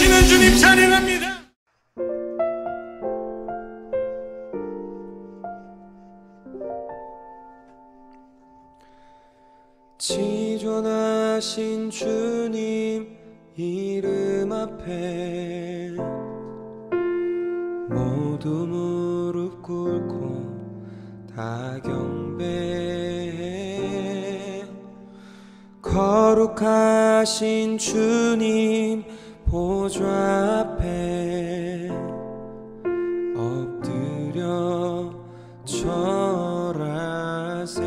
살아계시는 주님 찬양합니다. 지존하신 주님 이름 앞에 모두 무릎 꿇고 다 경배해. 거룩하신 주님 보좌 앞에 엎드려 절하세.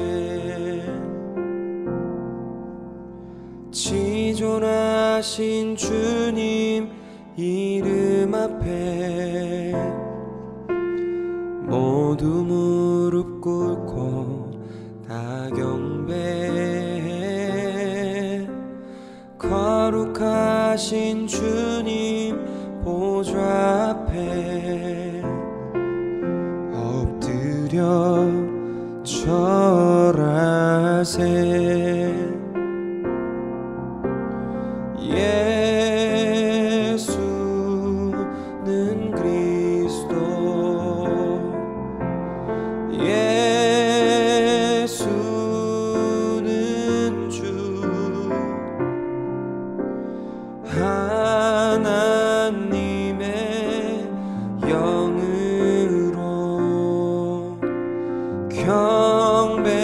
지존하신 주님 이름 앞에 모두 무릎 꿇고 다 경배해. 거룩하신 주님 보좌 앞에 엎드려 절하세. 예수는 그리스도, 예수는 주, 하나님의 영으로 경배드리리.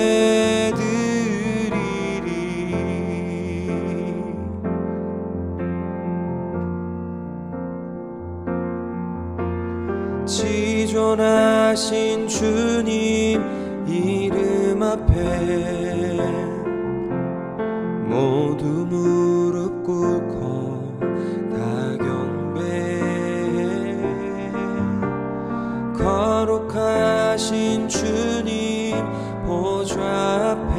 지존하신 주님 이름 앞에 모두 무릎 꿇고 다 경배해. 거룩하신 주님 보좌 앞에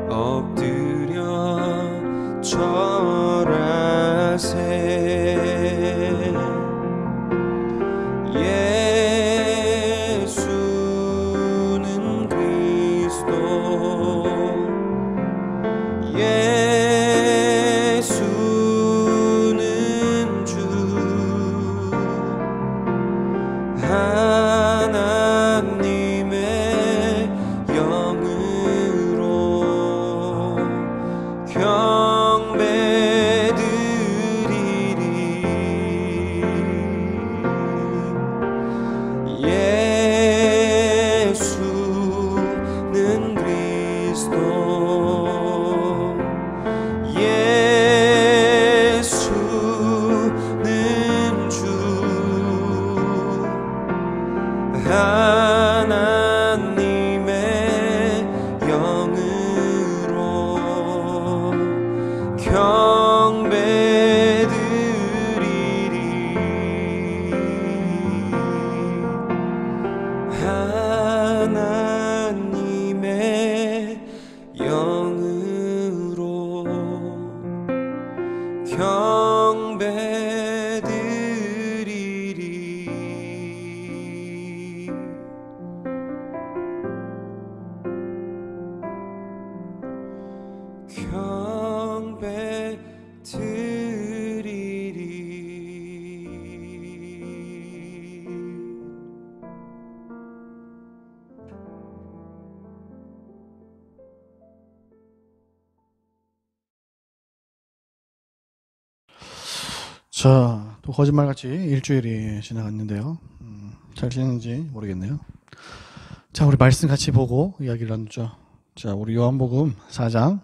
엎드려 절하세. 예수는 그리스도, 예수는 주, 하나님의 영으로 경배드리리. 예수는 그리스도, 예수는 주, 하나님의 영으로 경배드리리. 하나님의 영으로 경배드리리. 경배드리리. 자, 또 거짓말같이 일주일이 지나갔는데요. 잘 지냈는지 모르겠네요. 자, 우리 말씀 같이 보고 이야기를 나누죠. 자, 우리 요한복음 4장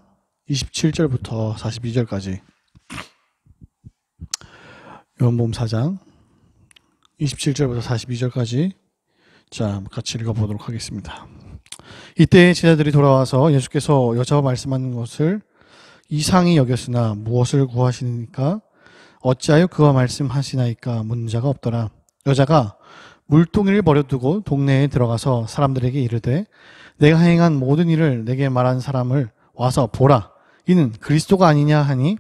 27절부터 42절까지. 요한복음 4장 27절부터 42절까지 자, 같이 읽어보도록 하겠습니다. 이때 제자들이 돌아와서 예수께서 여자와 말씀하는 것을 이상히 여겼으나 무엇을 구하시니까 어찌하여 그와 말씀하시나이까 묻는 자가 없더라. 여자가 물동이를 버려두고 동네에 들어가서 사람들에게 이르되 내가 행한 모든 일을 내게 말한 사람을 와서 보라. 이는 그리스도가 아니냐 하니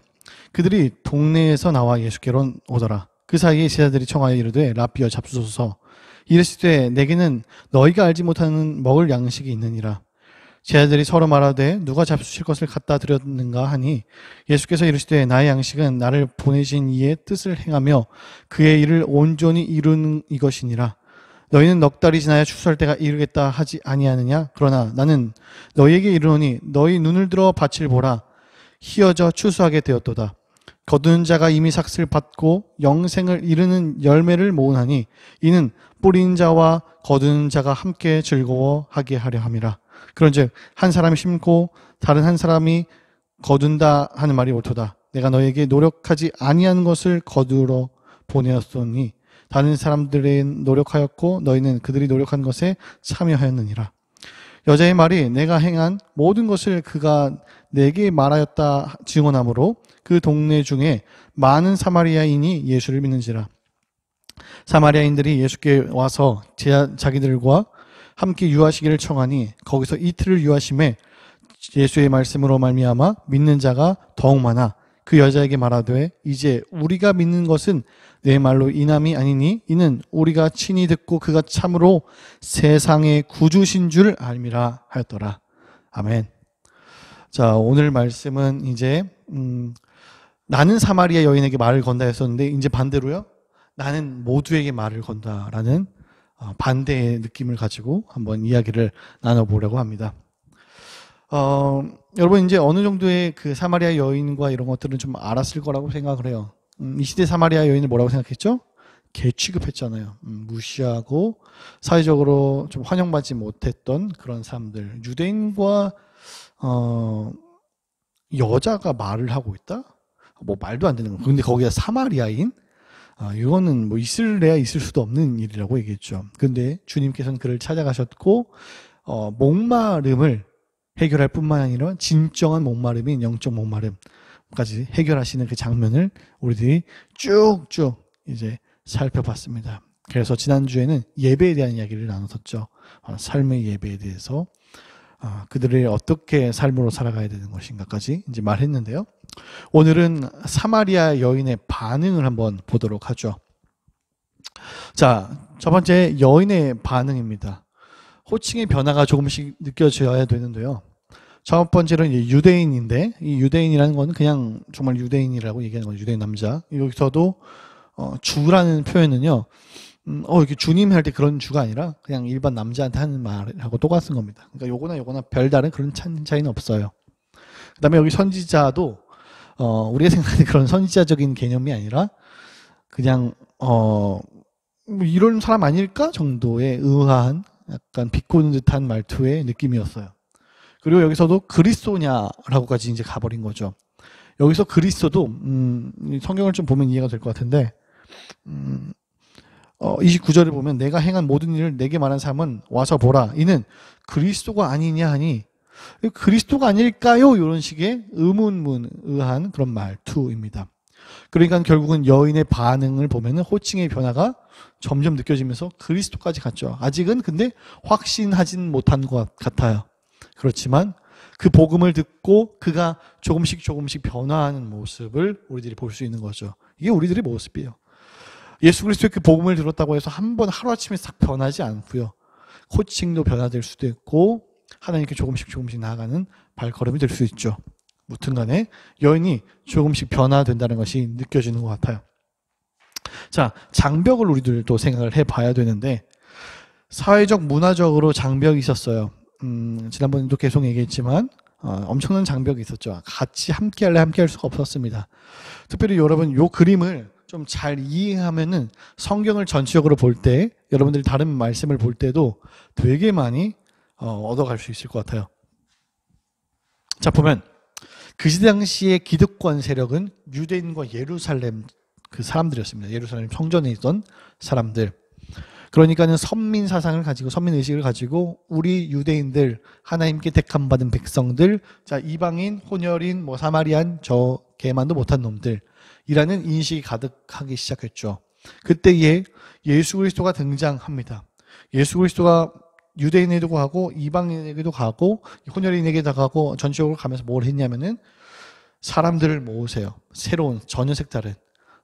그들이 동네에서 나와 예수께로 오더라. 그 사이에 제자들이 청하여 이르되 라삐어 잡수소서. 이르시되 내게는 너희가 알지 못하는 먹을 양식이 있느니라. 제자들이 서로 말하되 누가 잡수실 것을 갖다 드렸는가 하니 예수께서 이르시되 나의 양식은 나를 보내신 이의 뜻을 행하며 그의 일을 온전히 이루는 이것이니라. 너희는 넉 달이 지나야 추수할 때가 이르겠다 하지 아니하느냐? 그러나 나는 너희에게 이르노니 너희 눈을 들어 밭을 보라. 희어져 추수하게 되었도다. 거두는 자가 이미 삭슬 받고 영생을 이루는 열매를 모으나니 이는 뿌리는 자와 거두는 자가 함께 즐거워하게 하려 함이라. 그런즉 한 사람이 심고 다른 한 사람이 거둔다 하는 말이 옳도다. 내가 너에게 노력하지 아니한 것을 거두러 보내었으니 다른 사람들이 노력하였고 너희는 그들이 노력한 것에 참여하였느니라. 여자의 말이 내가 행한 모든 것을 그가 내게 말하였다 증언하므로 그 동네 중에 많은 사마리아인이 예수를 믿는지라. 사마리아인들이 예수께 와서 자기들과 함께 유하시기를 청하니 거기서 이틀을 유하심에 예수의 말씀으로 말미암아 믿는 자가 더욱 많아 그 여자에게 말하되 이제 우리가 믿는 것은 내 말로 인함이 아니니 이는 우리가 친히 듣고 그가 참으로 세상의 구주신 줄 알미라 하였더라. 아멘. 자, 오늘 말씀은 이제 나는 사마리아 여인에게 말을 건다 했었는데 이제 반대로요. 나는 모두에게 말을 건다라는 반대의 느낌을 가지고 한번 이야기를 나눠보려고 합니다. 여러분 이제 어느 정도의 그 사마리아 여인과 이런 것들은 좀 알았을 거라고 생각을 해요. 이 시대 사마리아 여인을 뭐라고 생각했죠? 개 취급했잖아요. 무시하고 사회적으로 좀 환영받지 못했던 그런 사람들. 유대인과 여자가 말을 하고 있다? 뭐 말도 안 되는 거. 근데 거기가 사마리아인? 이거는 뭐 있을래야 있을 수도 없는 일이라고 얘기했죠. 근데 주님께서는 그를 찾아가셨고 목마름을 해결할 뿐만 아니라 진정한 목마름인 영적 목마름까지 해결하시는 그 장면을 우리들이 쭉쭉 이제 살펴봤습니다. 그래서 지난주에는 예배에 대한 이야기를 나눴었죠. 삶의 예배에 대해서 그들이 어떻게 삶으로 살아가야 되는 것인가까지 이제 말했는데요. 오늘은 사마리아 여인의 반응을 한번 보도록 하죠. 자, 첫 번째 여인의 반응입니다. 호칭의 변화가 조금씩 느껴져야 되는데요. 첫 번째로는 이제 유대인인데 이 유대인이라는 건 그냥 정말 유대인이라고 얘기하는 거죠. 유대인 남자. 여기서도 주라는 표현은요. 이렇게 주님 할 때 그런 주가 아니라 그냥 일반 남자한테 하는 말하고 똑같은 겁니다. 그러니까 요거나 별다른 그런 차이는 없어요. 그다음에 여기 선지자도 우리가 생각하는 그런 선지자적인 개념이 아니라 그냥 뭐 이런 사람 아닐까 정도의 의아한 약간 비꼬는 듯한 말투의 느낌이었어요. 그리고 여기서도 그리스도냐라고까지 이제 가버린 거죠. 여기서 그리스도도 성경을 좀 보면 이해가 될 것 같은데 29절을 보면 내가 행한 모든 일을 내게 말한 사람은 와서 보라. 이는 그리스도가 아니냐 하니 그리스도가 아닐까요? 이런 식의 의한 그런 말투입니다. 그러니까 결국은 여인의 반응을 보면 호칭의 변화가 점점 느껴지면서 그리스도까지 갔죠. 아직은 근데 확신하진 못한 것 같아요. 그렇지만 그 복음을 듣고 그가 조금씩 변화하는 모습을 우리들이 볼 수 있는 거죠. 이게 우리들의 모습이에요. 예수 그리스도의 그 복음을 들었다고 해서 한번 하루아침에 싹 변하지 않고요. 호칭도 변화될 수도 있고 하나님께 조금씩 나아가는 발걸음이 될 수 있죠. 무튼 간에 여인이 조금씩 변화된다는 것이 느껴지는 것 같아요. 자, 장벽을 우리들도 생각을 해봐야 되는데 사회적 문화적으로 장벽이 있었어요. 지난번에도 계속 얘기했지만 엄청난 장벽이 있었죠. 같이 함께할래 함께할 수가 없었습니다. 특별히 여러분 요 그림을 좀 잘 이해하면은 성경을 전체적으로 볼 때 여러분들이 다른 말씀을 볼 때도 되게 많이 얻어갈 수 있을 것 같아요. 자, 보면 그 시대 당시의 기득권 세력은 유대인과 예루살렘 그 사람들이었습니다. 예루살렘 성전에 있던 사람들. 그러니까는 선민 사상을 가지고 선민 의식을 가지고 우리 유대인들 하나님께 택함 받은 백성들, 자 이방인, 혼혈인, 뭐 사마리안, 저 개만도 못한 놈들이라는 인식이 가득하기 시작했죠. 그때에 예수 그리스도가 등장합니다. 예수 그리스도가 유대인에게도 가고 이방인에게도 가고 혼혈인에게도 가고 전체적으로 가면서 뭘 했냐면은 사람들을 모으세요. 새로운 전혀 색다른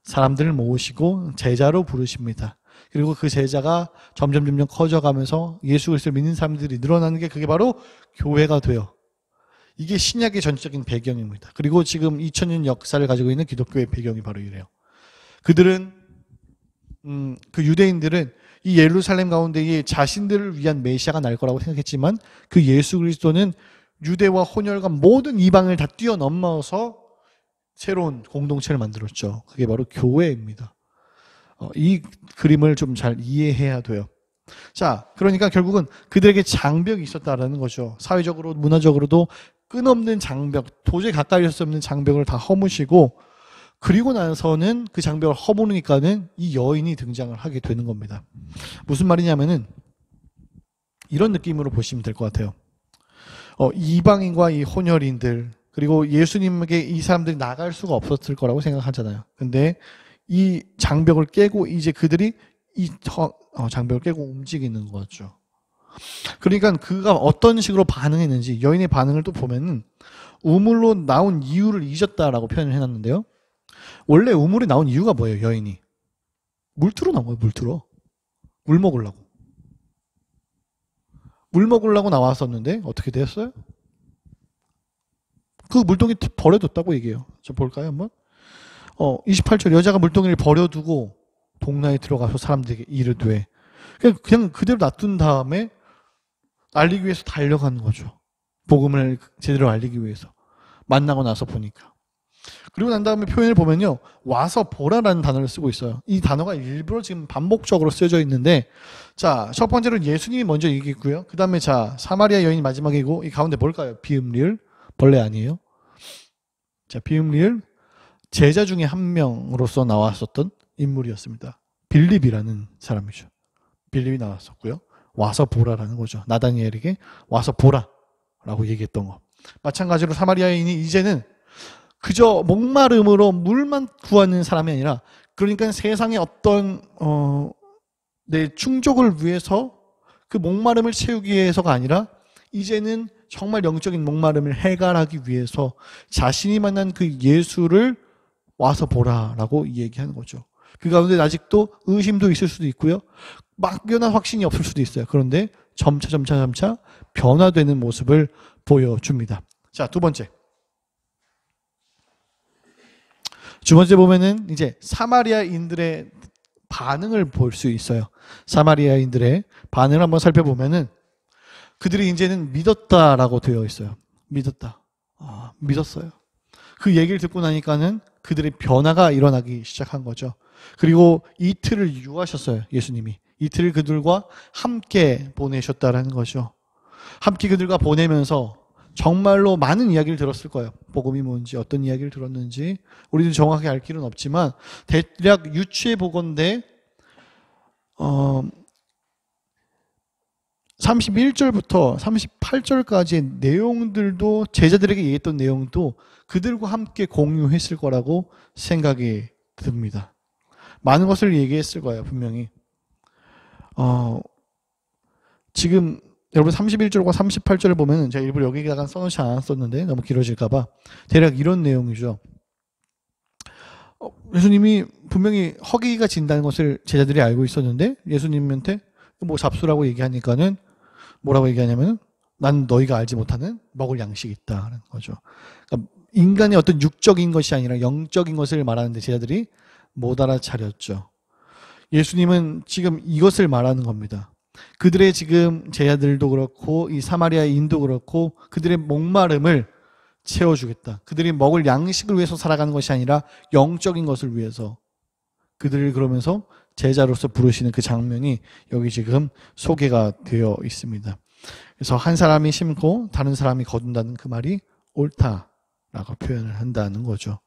사람들을 모으시고 제자로 부르십니다. 그리고 그 제자가 점점 커져가면서 예수 그리스도를 믿는 사람들이 늘어나는 게 그게 바로 교회가 돼요. 이게 신약의 전적인 배경입니다. 그리고 지금 2000년 역사를 가지고 있는 기독교의 배경이 바로 이래요. 그들은 그 유대인들은 이 예루살렘 가운데에 자신들을 위한 메시아가 날 거라고 생각했지만 그 예수 그리스도는 유대와 혼혈과 모든 이방을 다 뛰어넘어서 새로운 공동체를 만들었죠. 그게 바로 교회입니다. 이 그림을 좀 잘 이해해야 돼요. 자, 그러니까 결국은 그들에게 장벽이 있었다라는 거죠. 사회적으로, 문화적으로도 끝없는 장벽, 도저히 가까이 할 수 없는 장벽을 다 허무시고, 그리고 나서는 그 장벽을 허무니까는 이 여인이 등장을 하게 되는 겁니다. 무슨 말이냐면은 이런 느낌으로 보시면 될 것 같아요. 이방인과 이 혼혈인들, 그리고 예수님에게 이 사람들이 나갈 수가 없었을 거라고 생각하잖아요. 근데 이 장벽을 깨고 이제 그들이 이 장벽을 깨고 움직이는 거죠. 그러니까 그가 어떤 식으로 반응했는지 여인의 반응을 또 보면은 우물로 나온 이유를 잊었다라고 표현을 해놨는데요. 원래 우물에 나온 이유가 뭐예요? 여인이 물 틀어 나온 거예요. 물 먹으려고. 물 먹으려고 나왔었는데 어떻게 됐어요? 그 물동이 버려뒀다고 얘기해요. 저 볼까요 한번? 28절 여자가 물동이를 버려두고 동나에 들어가서 사람들에게 이르되, 그냥 그대로 놔둔 다음에 알리기 위해서 달려가는 거죠. 복음을 제대로 알리기 위해서. 만나고 나서 보니까. 그리고 난 다음에 표현을 보면요, 와서 보라라는 단어를 쓰고 있어요. 이 단어가 일부러 지금 반복적으로 쓰여져 있는데, 자, 첫 번째로 예수님이 먼저 얘기했고요. 그 다음에 자, 사마리아 여인이 마지막이고, 이 가운데 뭘까요? 비읍리을? 벌레 아니에요? 자, 비읍리을 제자 중에 한 명으로서 나왔었던 인물이었습니다. 빌립이라는 사람이죠. 빌립이 나왔었고요. 와서 보라라는 거죠. 나다니엘에게 와서 보라라고 얘기했던 거. 마찬가지로 사마리아인이 이제는 그저 목마름으로 물만 구하는 사람이 아니라, 그러니까 세상의 어떤 내 충족을 위해서 그 목마름을 채우기 위해서가 아니라 이제는 정말 영적인 목마름을 해결하기 위해서 자신이 만난 그 예수를 와서 보라라고 얘기하는 거죠. 그 가운데 아직도 의심도 있을 수도 있고요. 막연한 확신이 없을 수도 있어요. 그런데 점차 변화되는 모습을 보여줍니다. 자, 두 번째 보면은 이제 사마리아인들의 반응을 볼 수 있어요. 사마리아인들의 반응을 한번 살펴보면은 그들이 이제는 믿었다라고 되어 있어요. 믿었어요. 그 얘기를 듣고 나니까는 그들의 변화가 일어나기 시작한 거죠. 그리고 이틀을 유하셨어요. 예수님이 이틀을 그들과 함께 보내셨다라는 거죠. 함께 그들과 보내면서 정말로 많은 이야기를 들었을 거예요. 복음이 뭔지, 어떤 이야기를 들었는지 우리는 정확하게 알 길은 없지만 대략 유추해 보건대 31절부터 38절까지의 내용들도, 제자들에게 얘기했던 내용도 그들과 함께 공유했을 거라고 생각이 듭니다. 많은 것을 얘기했을 거예요, 분명히. 지금 여러분 31절과 38절을 보면 제가 일부러 여기다가 써놓지 않았었는데 너무 길어질까봐 대략 이런 내용이죠. 예수님이 분명히 허기가 진다는 것을 제자들이 알고 있었는데 예수님한테 뭐 잡수라고 얘기하니까는 뭐라고 얘기하냐면 난 너희가 알지 못하는 먹을 양식이 있다는 거죠. 그러니까 인간의 어떤 육적인 것이 아니라 영적인 것을 말하는데 제자들이 못 알아차렸죠. 예수님은 지금 이것을 말하는 겁니다. 그들의 지금 제자들도 그렇고 이 사마리아인도 그렇고 그들의 목마름을 채워주겠다. 그들이 먹을 양식을 위해서 살아가는 것이 아니라 영적인 것을 위해서 그들을 그러면서 제자로서 부르시는 그 장면이 여기 지금 소개가 되어 있습니다. 그래서 한 사람이 심고 다른 사람이 거둔다는 그 말이 옳다라고 표현을 한다는 거죠.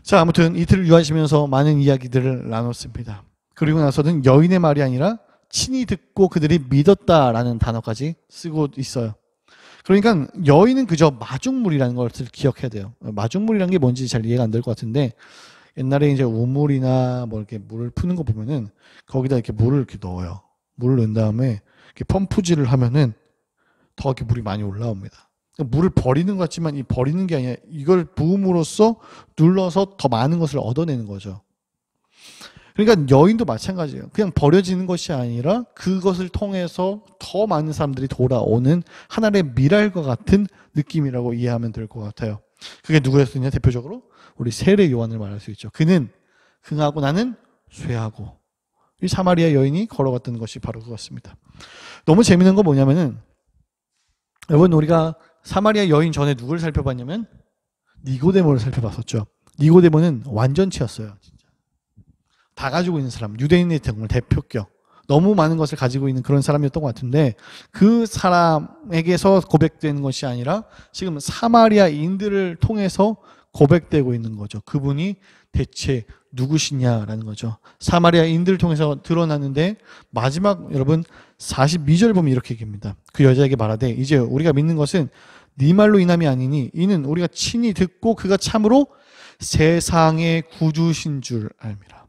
자, 아무튼 이틀을 유하시면서 많은 이야기들을 나눴습니다. 그리고 나서는 여인의 말이 아니라 친히 듣고 그들이 믿었다라는 단어까지 쓰고 있어요. 그러니까 여인은 그저 마중물이라는 것을 기억해야 돼요. 마중물이라는 게 뭔지 잘 이해가 안 될 것 같은데 옛날에 이제 우물이나 뭐 이렇게 물을 푸는 거 보면은 거기다 이렇게 물을 이렇게 넣어요. 물을 넣은 다음에 이렇게 펌프질을 하면은 더 이렇게 물이 많이 올라옵니다. 그러니까 물을 버리는 것 같지만 이 버리는 게 아니라 이걸 부음으로써 눌러서 더 많은 것을 얻어내는 거죠. 그러니까 여인도 마찬가지예요. 그냥 버려지는 것이 아니라 그것을 통해서 더 많은 사람들이 돌아오는 하나의 미랄과 같은 느낌이라고 이해하면 될 것 같아요. 그게 누구였느냐? 대표적으로 우리 세례 요한을 말할 수 있죠. 그는 흥하고 나는 쇠하고, 이 사마리아 여인이 걸어갔던 것이 바로 그것입니다. 너무 재밌는 건 뭐냐면은, 여러분, 우리가 사마리아 여인 전에 누구를 살펴봤냐면 니고데모를 살펴봤었죠. 니고데모는 완전체였어요. 진짜 다 가지고 있는 사람, 유대인의 정말 대표격, 너무 많은 것을 가지고 있는 그런 사람이었던 것 같은데, 그 사람에게서 고백되는 것이 아니라 지금 사마리아인들을 통해서 고백되고 있는 거죠. 그분이 대체 누구시냐라는 거죠. 사마리아인들을 통해서 드러나는데, 마지막 여러분 42절 보면 이렇게 얘기합니다. 그 여자에게 말하되 이제 우리가 믿는 것은 네 말로 인함이 아니니 이는 우리가 친히 듣고 그가 참으로 세상의 구주신 줄 알미라.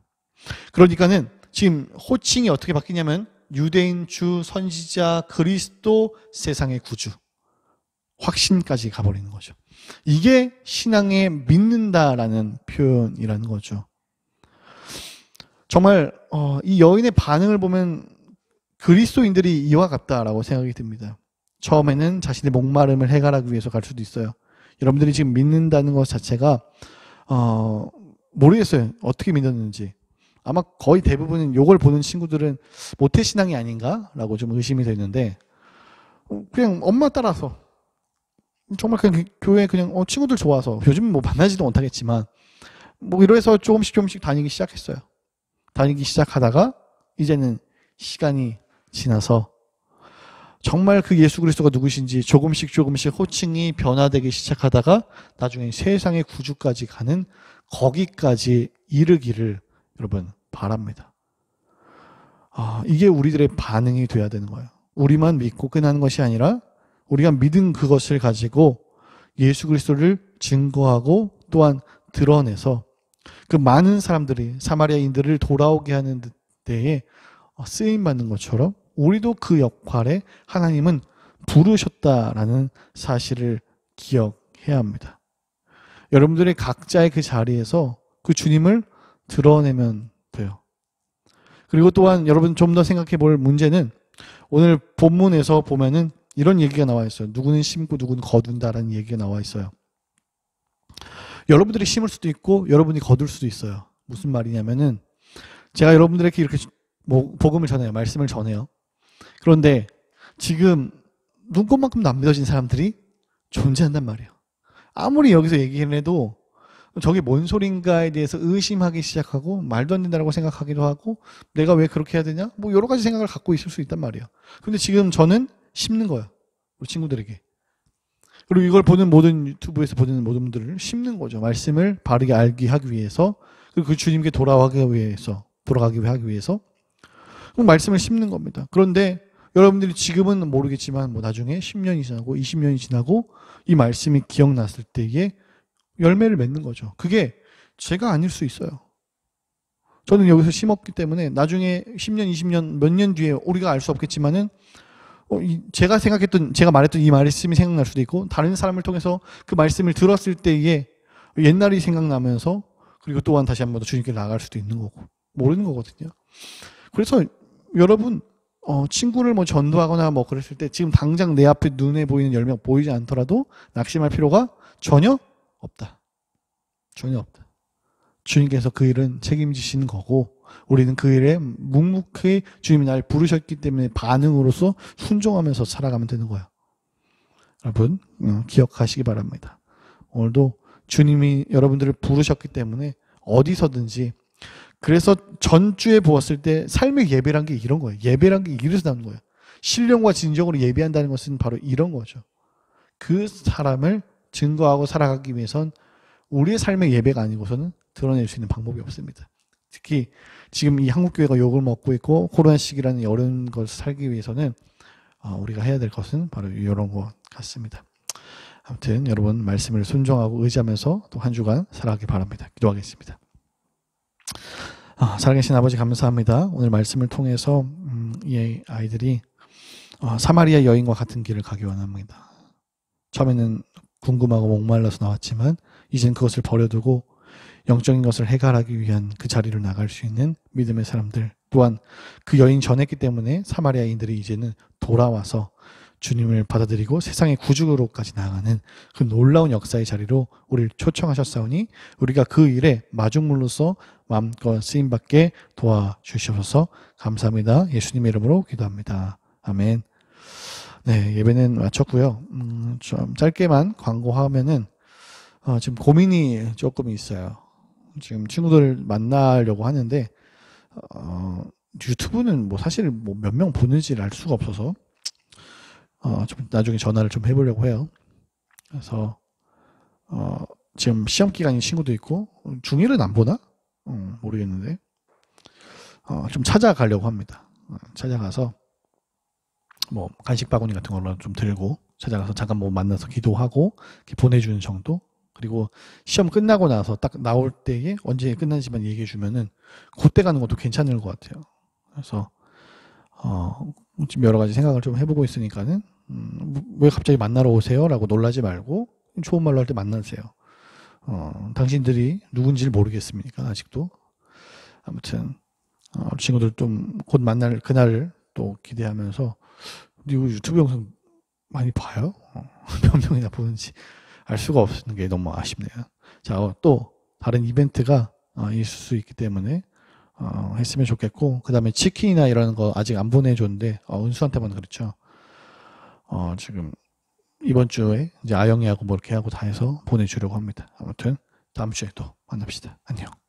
그러니까는 지금 호칭이 어떻게 바뀌냐면 유대인, 주, 선지자, 그리스도, 세상의 구주, 확신까지 가버리는 거죠. 이게 신앙에 믿는다라는 표현이라는 거죠. 정말 이 여인의 반응을 보면 그리스도인들이 이와 같다라고 생각이 듭니다. 처음에는 자신의 목마름을 해결하기 위해서 갈 수도 있어요. 여러분들이 지금 믿는다는 것 자체가 모르겠어요. 어떻게 믿었는지. 아마 거의 대부분은 요걸 보는 친구들은 모태신앙이 아닌가라고 좀 의심이 되는데, 그냥 엄마 따라서 정말 그냥 교회 그냥 친구들 좋아서, 요즘은 뭐 만나지도 못하겠지만 뭐 이래서 조금씩 다니기 시작했어요. 다니기 시작하다가 이제는 시간이 지나서 정말 그 예수 그리스도가 누구신지 조금씩 호칭이 변화되기 시작하다가 나중에 세상의 구주까지 가는 거기까지 이르기를 여러분 바랍니다. 이게 우리들의 반응이 돼야 되는 거예요. 우리만 믿고 끝나는 것이 아니라 우리가 믿은 그것을 가지고 예수 그리스도를 증거하고 또한 드러내서 그 많은 사람들이 사마리아인들을 돌아오게 하는 데에 쓰임받는 것처럼 우리도 그 역할에 하나님은 부르셨다라는 사실을 기억해야 합니다. 여러분들의 각자의 그 자리에서 그 주님을 드러내면 돼요. 그리고 또한 여러분 좀 더 생각해 볼 문제는, 오늘 본문에서 보면은 이런 얘기가 나와 있어요. 누구는 심고 누구는 거둔다라는 얘기가 나와 있어요. 여러분들이 심을 수도 있고 여러분이 거둘 수도 있어요. 무슨 말이냐면은, 제가 여러분들에게 이렇게 복음을 전해요. 말씀을 전해요. 그런데 지금 눈꽃만큼도 안 믿어진 사람들이 존재한단 말이에요. 아무리 여기서 얘기를 해도 저게 뭔 소린가에 대해서 의심하기 시작하고 말도 안 된다고 생각하기도 하고, 내가 왜 그렇게 해야 되냐? 뭐 여러 가지 생각을 갖고 있을 수 있단 말이에요. 근데 지금 저는 심는 거예요. 우리 친구들에게. 그리고 이걸 보는 모든 유튜브에서 보는 모든 분들을 심는 거죠. 말씀을 바르게 알게 하기 위해서, 그리고 그 주님께 돌아가기 위해서 그 말씀을 심는 겁니다. 그런데 여러분들이 지금은 모르겠지만 뭐 나중에 10년이 지나고 20년이 지나고 이 말씀이 기억났을 때에 열매를 맺는 거죠. 그게 제가 아닐 수 있어요. 저는 여기서 심었기 때문에 나중에 10년, 20년, 몇 년 뒤에 우리가 알 수 없겠지만은 제가 말했던 이 말씀이 생각날 수도 있고, 다른 사람을 통해서 그 말씀을 들었을 때에 옛날이 생각나면서, 그리고 또한 다시 한 번 더 주님께 나아갈 수도 있는 거고, 모르는 거거든요. 그래서 여러분, 친구를 뭐 전도하거나 뭐 그랬을 때 지금 당장 내 앞에 눈에 보이는 열매가 보이지 않더라도 낙심할 필요가 전혀 없다. 전혀 없다. 주님께서 그 일은 책임지시는 거고, 우리는 그 일에 묵묵히 주님이 날 부르셨기 때문에 반응으로서 순종하면서 살아가면 되는 거예요. 여러분, 기억하시기 바랍니다. 오늘도 주님이 여러분들을 부르셨기 때문에 어디서든지, 그래서 전주에 보았을 때 삶의 예배란 게 이런 거예요. 예배란 게 이래서 나오는 거예요. 신령과 진정으로 예배한다는 것은 바로 이런 거죠. 그 사람을 증거하고 살아가기 위해선 우리의 삶의 예배가 아니고서는 드러낼 수 있는 방법이 없습니다. 특히 지금 이 한국교회가 욕을 먹고 있고 코로나 시기라는 어려운 것을 살기 위해서는 우리가 해야 될 것은 바로 이런 것 같습니다. 아무튼 여러분 말씀을 순종하고 의지하면서 또 한 주간 살아가기 바랍니다. 기도하겠습니다. 살아계신 아버지 감사합니다. 오늘 말씀을 통해서 이 아이들이 사마리아 여인과 같은 길을 가기 원합니다. 처음에는 궁금하고 목말라서 나왔지만 이제는 그것을 버려두고 영적인 것을 해결하기 위한 그 자리로 나갈 수 있는 믿음의 사람들, 또한 그 여인 전했기 때문에 사마리아인들이 이제는 돌아와서 주님을 받아들이고 세상의 구주로까지 나아가는 그 놀라운 역사의 자리로 우리를 초청하셨사오니 우리가 그 일에 마중물로서 마음껏 쓰임받게 도와주시옵소서. 감사합니다. 예수님의 이름으로 기도합니다. 아멘. 네, 예배는 마쳤고요. 좀 짧게만 광고하면은 지금 고민이 조금 있어요. 지금 친구들 만나려고 하는데 유튜브는 뭐 사실 뭐 몇 명 보는지를 알 수가 없어서 좀 나중에 전화를 좀 해보려고 해요. 그래서 지금 시험 기간인 친구도 있고 중1은 안 보나? 모르겠는데 좀 찾아가려고 합니다. 찾아가서 뭐 간식 바구니 같은 걸로 좀 들고 찾아가서 잠깐 뭐 만나서 기도하고 이렇게 보내주는 정도. 그리고 시험 끝나고 나서 딱 나올 때에 언제 끝난지만 얘기해 주면은 그때 가는 것도 괜찮을 것 같아요. 그래서 지금 여러 가지 생각을 좀 해보고 있으니까는 왜 갑자기 만나러 오세요라고 놀라지 말고 좋은 말로 할 때 만나세요. 당신들이 누군지를 모르겠습니까? 아직도. 아무튼 친구들 좀 곧 만날 그날을 또 기대하면서 이거 유튜브 영상 많이 봐요? 몇 명이나 보는지 알 수가 없는 게 너무 아쉽네요. 자, 또 다른 이벤트가 있을 수 있기 때문에 했으면 좋겠고, 그 다음에 치킨이나 이런 거 아직 안 보내줬는데 은수한테만 그렇죠. 지금 이번 주에 이제 아영이하고 뭐 이렇게 하고 다 해서 보내주려고 합니다. 아무튼 다음 주에 또 만납시다. 안녕.